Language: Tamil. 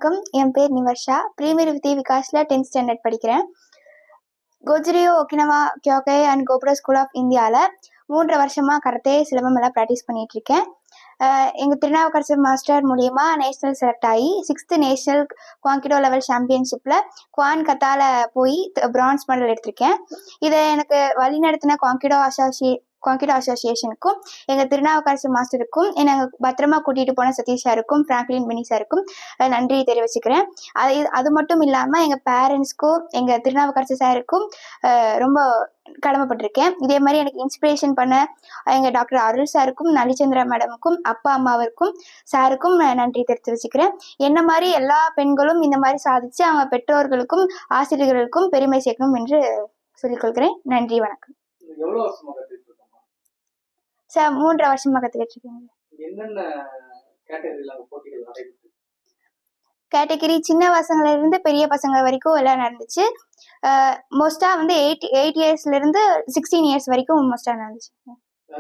வணக்கம். என் பேர் நிவர்ஷா. பிரைமரி வித் விகாஸ்ல 10th ஸ்டாண்டர்ட் படிக்கிறேன். கோஜிரியோ ஒகினவா கியோகே அண்ட் கோபுரா ஸ்கூல் ஆஃப் இந்தியாவில் 3 வருஷமா கராத்தே சிலம்பம் எல்லாம் ப்ராக்டிஸ் பண்ணிட்டு இருக்கேன். எங்கள் திருநாவுக்கரசர் மாஸ்டர் மூலியமா நேஷனல் செலக்ட் ஆகி 6th நேஷனல் குவாங்கிடோ லெவல் சாம்பியன்ஷிப்பில் குவான் கத்தால போய் பிரான்ஸ் மெடல் எடுத்திருக்கேன். இதை எனக்கு வழிநடத்தின குவாங்கிடோ அசோசியேஷனுக்கும் எங்கள் திருநாவுக்கரசர் மாஸ்டருக்கும் என்னை பத்திரமா கூட்டிகிட்டு போன சதீஷ் சாருக்கும் பிராங்க்லின் மினி சாருக்கும் நன்றி தெரிவிச்சுக்கிறேன். அது மட்டும் இல்லாமல் எங்கள் பேரண்ட்ஸ்க்கும் எங்கள் திருநாவுக்கரசர் சாருக்கும் ரொம்ப கடமைப்பட்டிருக்கேன். இதே மாதிரி எனக்கு இன்ஸ்பிரேஷன் பண்ண எங்கள் டாக்டர் அருள் சாருக்கும் நலிச்சந்திரா மேடமுக்கும் அப்பா அம்மாவிற்கும் சாருக்கும் நன்றி தெரிவித்து வச்சுக்கிறேன். என்ன மாதிரி எல்லா பெண்களும் இந்த மாதிரி சாதிச்சு அவங்க பெற்றோர்களுக்கும் ஆசிரியர்களுக்கும் பெருமை சேர்க்கணும் என்று சொல்லிக்கொள்கிறேன். நன்றி, வணக்கம். சார் 3 வருஷமா கத்துக்கிட்டு இருக்கேன். கேட்டகரி சின்ன பசங்கள்ல இருந்து பெரிய பசங்க வரைக்கும் எல்லாம் நடந்துச்சு. மோஸ்டா வந்து 8 இயர்ஸ்ல இருந்து 16 இயர்ஸ் வரைக்கும் மோஸ்டா நடந்துச்சு.